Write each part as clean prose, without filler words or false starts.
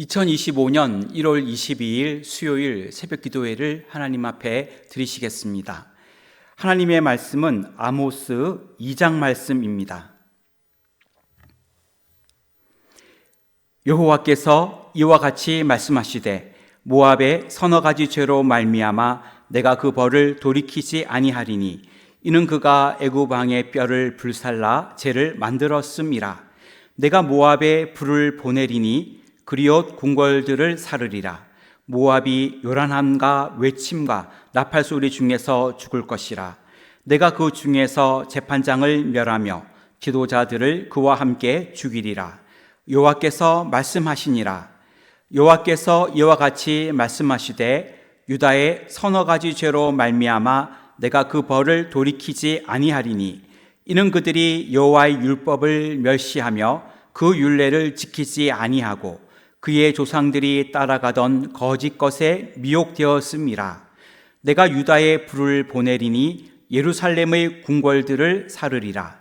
2025년 1월 22일 수요일 새벽 기도회를 하나님 앞에 드리시겠습니다. 하나님의 말씀은 아모스 2장 말씀입니다. 여호와께서 이와 같이 말씀하시되 모압의 서너 가지 죄로 말미암아 내가 그 벌을 돌이키지 아니하리니 이는 그가 애굽 왕의 뼈를 불살라 죄를 만들었음이라. 내가 모압에 불을 보내리니 그리옷 궁궐들을 사르리라. 모압이 요란함과 외침과 나팔 소리 중에서 죽을 것이라. 내가 그 중에서 재판장을 멸하며 지도자들을 그와 함께 죽이리라. 여호와께서 말씀하시니라. 여호와께서 이와 같이 말씀하시되 유다의 서너 가지 죄로 말미암아 내가 그 벌을 돌이키지 아니하리니 이는 그들이 여호와의 율법을 멸시하며 그 율례를 지키지 아니하고 그의 조상들이 따라가던 거짓 것에 미혹되었음이라. 내가 유다에 불을 보내리니 예루살렘의 궁궐들을 사르리라.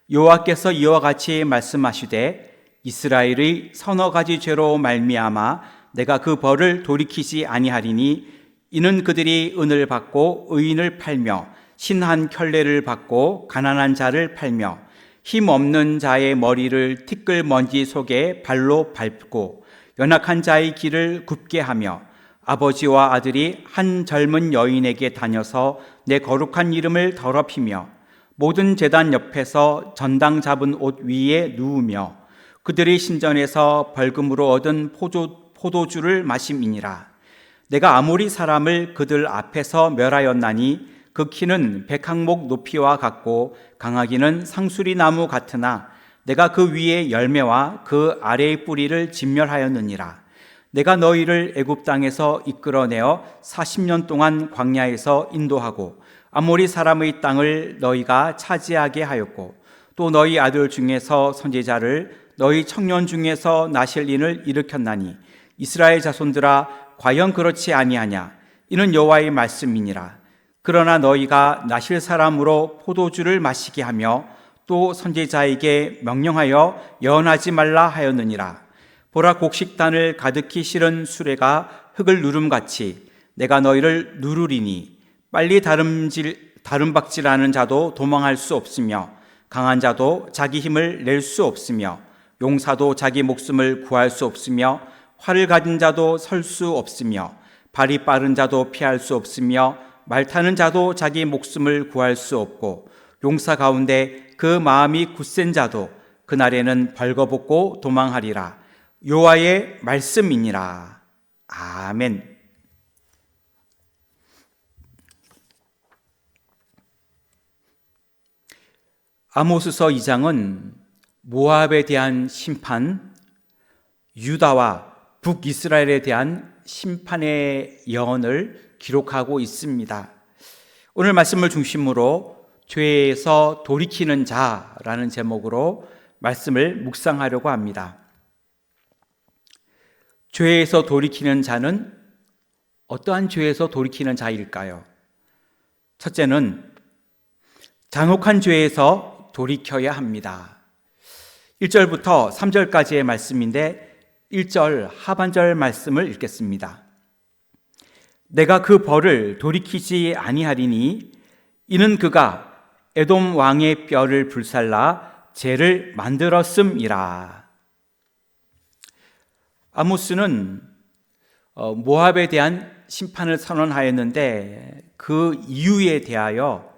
여호와께서 이와 같이 말씀하시되 이스라엘의 서너 가지 죄로 말미암아 내가 그 벌을 돌이키지 아니하리니 이는 그들이 은을 받고 의인을 팔며 신한 켤레를 받고 가난한 자를 팔며 힘없는 자의 머리를 티끌 먼지 속에 발로 밟고 연약한 자의 길을 굽게 하며 아버지와 아들이 한 젊은 여인에게 다녀서 내 거룩한 이름을 더럽히며 모든 제단 옆에서 전당 잡은 옷 위에 누우며 그들의 신전에서 벌금으로 얻은 포도주를 마심이니라. 내가 아모리 사람을 그들 앞에서 멸하였나니 그 키는 백항목 높이와 같고 강하기는 상수리 나무 같으나 내가 그 위에 열매와 그 아래의 뿌리를 진멸하였느니라. 내가 너희를 애굽 땅에서 이끌어내어 40년 동안 광야에서 인도하고 아모리 사람의 땅을 너희가 차지하게 하였고 또 너희 아들 중에서 선지자를 너희 청년 중에서 나실린을 일으켰나니 이스라엘 자손들아 과연 그렇지 아니하냐. 이는 여호와의 말씀이니라. 그러나 너희가 나실 사람으로 포도주를 마시게 하며 또 선지자에게 명령하여 예언하지 말라 하였느니라. 보라, 곡식단을 가득히 실은 수레가 흙을 누름같이 내가 너희를 누르리니 빨리 다름박질하는 자도 도망할 수 없으며 강한 자도 자기 힘을 낼 수 없으며 용사도 자기 목숨을 구할 수 없으며 활을 가진 자도 설 수 없으며 발이 빠른 자도 피할 수 없으며 말 타는 자도 자기 목숨을 구할 수 없고 용사 가운데 그 마음이 굳센 자도 그날에는 벌거벗고 도망하리라. 여호와의 말씀이니라. 아멘. 아모스서 2장은 모압에 대한 심판, 유다와 북이스라엘에 대한 심판의 예언을 기록하고 있습니다. 오늘 말씀을 중심으로 죄에서 돌이키는 자라는 제목으로 말씀을 묵상하려고 합니다. 죄에서 돌이키는 자는 어떠한 죄에서 돌이키는 자일까요? 첫째는 잔혹한 죄에서 돌이켜야 합니다. 1절부터 3절까지의 말씀인데 1절 하반절 말씀을 읽겠습니다. 내가 그 벌을 돌이키지 아니하리니 이는 그가 에돔 왕의 뼈를 불살라 죄를 만들었음이라. 아모스는 모압에 대한 심판을 선언하였는데 그 이유에 대하여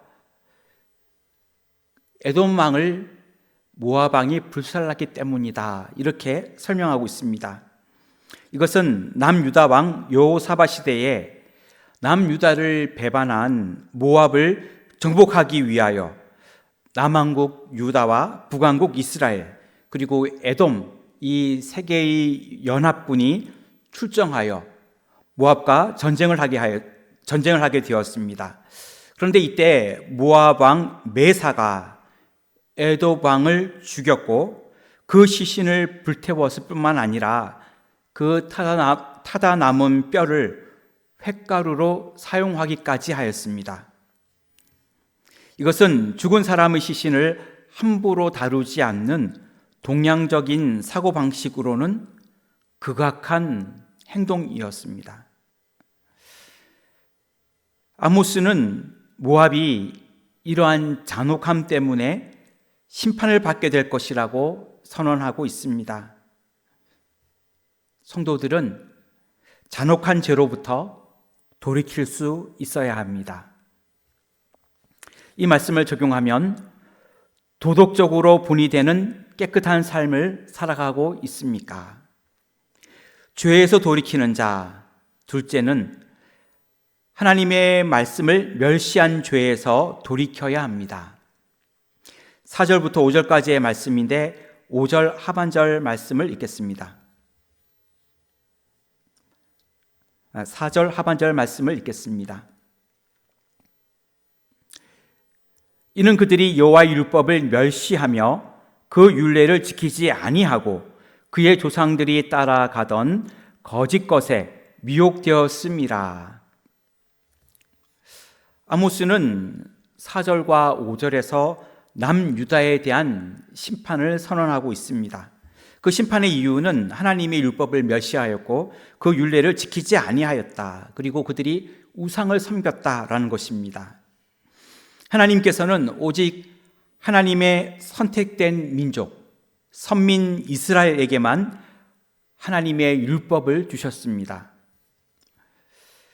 에돔 왕을 모압 왕이 불살랐기 때문이다, 이렇게 설명하고 있습니다. 이것은 남유다 왕 여호사밧 시대에 남유다를 배반한 모압을 정복하기 위하여 남왕국 유다와 북왕국 이스라엘 그리고 에돔 이 세 개의 연합군이 출정하여 모압과 전쟁을 하게 되었습니다. 그런데 이때 모압 왕 메사가 에돔 왕을 죽였고 그 시신을 불태웠을 뿐만 아니라 그 타다 남은 뼈를 횟가루로 사용하기까지 하였습니다. 이것은 죽은 사람의 시신을 함부로 다루지 않는 동양적인 사고방식으로는 극악한 행동이었습니다. 아모스는 모압이 이러한 잔혹함 때문에 심판을 받게 될 것이라고 선언하고 있습니다. 성도들은 잔혹한 죄로부터 돌이킬 수 있어야 합니다. 이 말씀을 적용하면 도덕적으로 분이되는 깨끗한 삶을 살아가고 있습니까? 죄에서 돌이키는 자, 둘째는 하나님의 말씀을 멸시한 죄에서 돌이켜야 합니다. 4절부터 5절까지의 말씀인데 5절 하반절 말씀을 읽겠습니다. 4절 하반절 말씀을 읽겠습니다. 이는 그들이 여호와의 율법을 멸시하며 그 율례를 지키지 아니하고 그의 조상들이 따라가던 거짓 것에 미혹되었음이라. 아모스는 4절과 5절에서 남유다에 대한 심판을 선언하고 있습니다. 그 심판의 이유는 하나님의 율법을 멸시하였고 그 율례를 지키지 아니하였다. 그리고 그들이 우상을 섬겼다라는 것입니다. 하나님께서는 오직 하나님의 선택된 민족, 선민 이스라엘에게만 하나님의 율법을 주셨습니다.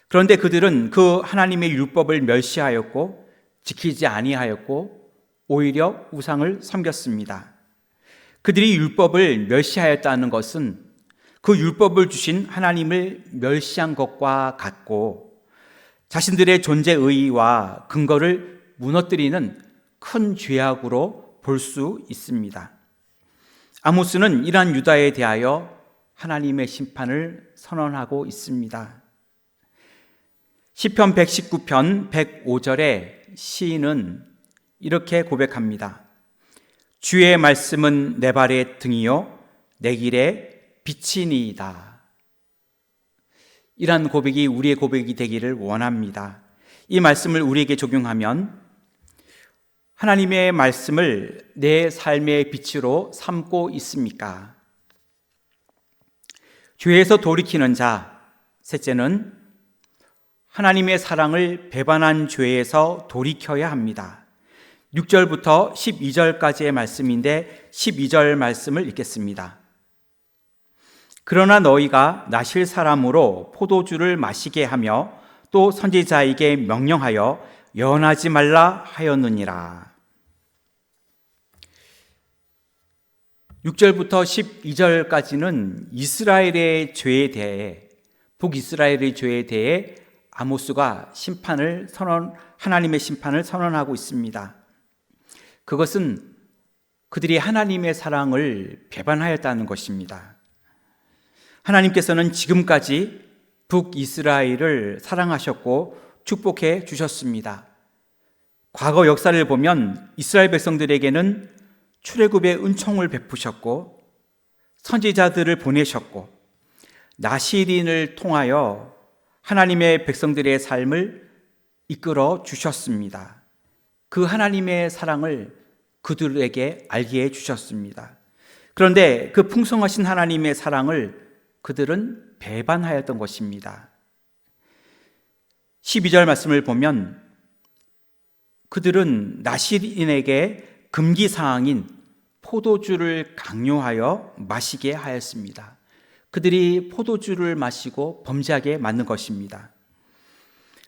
그런데 그들은 그 하나님의 율법을 멸시하였고 지키지 아니하였고 오히려 우상을 섬겼습니다. 그들이 율법을 멸시하였다는 것은 그 율법을 주신 하나님을 멸시한 것과 같고 자신들의 존재 의의와 근거를 무너뜨리는 큰 죄악으로 볼 수 있습니다. 아모스는 이러한 유다에 대하여 하나님의 심판을 선언하고 있습니다. 시편 119편 105절에 시인은 이렇게 고백합니다. 주의 말씀은 내 발의 등이요 내 길의 빛이니이다. 이러한 고백이 우리의 고백이 되기를 원합니다. 이 말씀을 우리에게 적용하면 하나님의 말씀을 내 삶의 빛으로 삼고 있습니까? 죄에서 돌이키는 자, 셋째는 하나님의 사랑을 배반한 죄에서 돌이켜야 합니다. 6절부터 12절까지의 말씀인데 12절 말씀을 읽겠습니다. 그러나 너희가 나실 사람으로 포도주를 마시게 하며 또 선지자에게 명령하여 예언하지 말라 하였느니라. 6절부터 12절까지는 이스라엘의 죄에 대해, 북이스라엘의 죄에 대해 아모스가 하나님의 심판을 선언하고 있습니다. 그것은 그들이 하나님의 사랑을 배반하였다는 것입니다. 하나님께서는 지금까지 북이스라엘을 사랑하셨고 축복해 주셨습니다. 과거 역사를 보면 이스라엘 백성들에게는 출애굽의 은총을 베푸셨고 선지자들을 보내셨고 나시린을 통하여 하나님의 백성들의 삶을 이끌어 주셨습니다. 그 하나님의 사랑을 그들에게 알게 해 주셨습니다. 그런데 그 풍성하신 하나님의 사랑을 그들은 배반하였던 것입니다. 12절 말씀을 보면 그들은 나시린에게 금기사항인 포도주를 강요하여 마시게 하였습니다. 그들이 포도주를 마시고 범죄하게 만든 것입니다.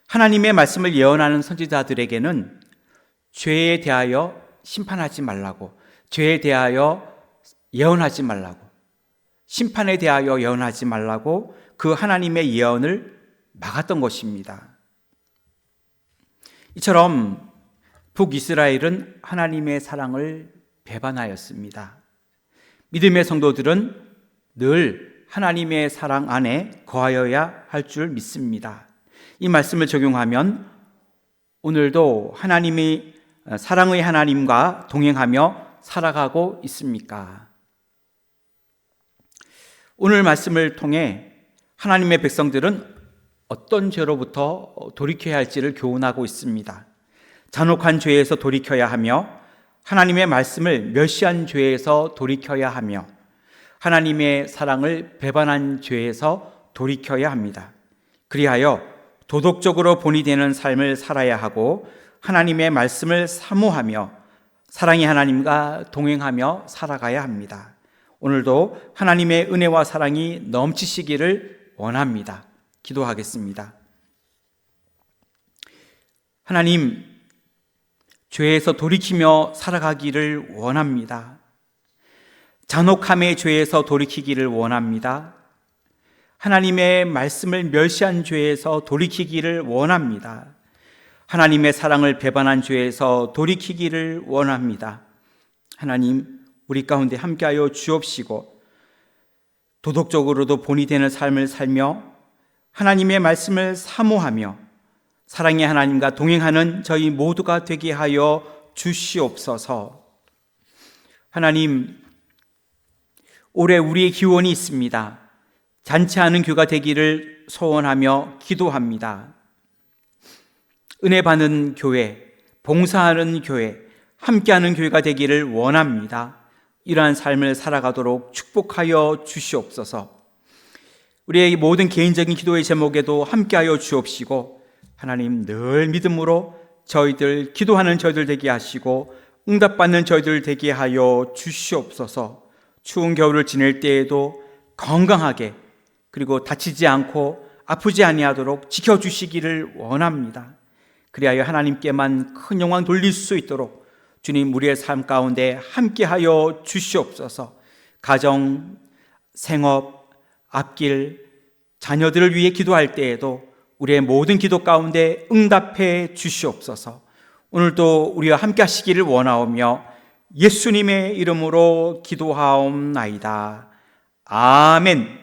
하나님의 말씀을 예언하는 선지자들에게는 죄에 대하여 심판하지 말라고, 죄에 대하여 예언하지 말라고, 심판에 대하여 예언하지 말라고 그 하나님의 예언을 막았던 것입니다. 이처럼 북이스라엘은 하나님의 사랑을 배반하였습니다. 믿음의 성도들은 늘 하나님의 사랑 안에 거하여야 할 줄 믿습니다. 이 말씀을 적용하면 오늘도 하나님이 사랑의 하나님과 동행하며 살아가고 있습니까? 오늘 말씀을 통해 하나님의 백성들은 어떤 죄로부터 돌이켜야 할지를 교훈하고 있습니다. 잔혹한 죄에서 돌이켜야 하며 하나님의 말씀을 멸시한 죄에서 돌이켜야 하며 하나님의 사랑을 배반한 죄에서 돌이켜야 합니다. 그리하여 도덕적으로 본이 되는 삶을 살아야 하고 하나님의 말씀을 사모하며 사랑의 하나님과 동행하며 살아가야 합니다. 오늘도 하나님의 은혜와 사랑이 넘치시기를 원합니다. 기도하겠습니다. 하나님, 죄에서 돌이키며 살아가기를 원합니다. 잔혹함의 죄에서 돌이키기를 원합니다. 하나님의 말씀을 멸시한 죄에서 돌이키기를 원합니다. 하나님의 사랑을 배반한 죄에서 돌이키기를 원합니다. 하나님, 우리 가운데 함께하여 주옵시고 도덕적으로도 본이 되는 삶을 살며 하나님의 말씀을 사모하며 사랑의 하나님과 동행하는 저희 모두가 되게 하여 주시옵소서. 하나님, 올해 우리의 기원이 있습니다. 잔치하는 교가 되기를 소원하며 기도합니다. 은혜 받는 교회, 봉사하는 교회, 함께하는 교회가 되기를 원합니다. 이러한 삶을 살아가도록 축복하여 주시옵소서. 우리의 모든 개인적인 기도의 제목에도 함께하여 주옵시고 하나님, 늘 믿음으로 저희들 기도하는 저희들 되게 하시고 응답받는 저희들 되게 하여 주시옵소서. 추운 겨울을 지낼 때에도 건강하게 그리고 다치지 않고 아프지 아니하도록 지켜주시기를 원합니다. 그리하여 하나님께만 큰 영광 돌릴 수 있도록 주님, 우리의 삶 가운데 함께하여 주시옵소서. 가정, 생업, 앞길, 자녀들을 위해 기도할 때에도 우리의 모든 기도 가운데 응답해 주시옵소서. 오늘도 우리와 함께 하시기를 원하오며 예수님의 이름으로 기도하옵나이다. 아멘.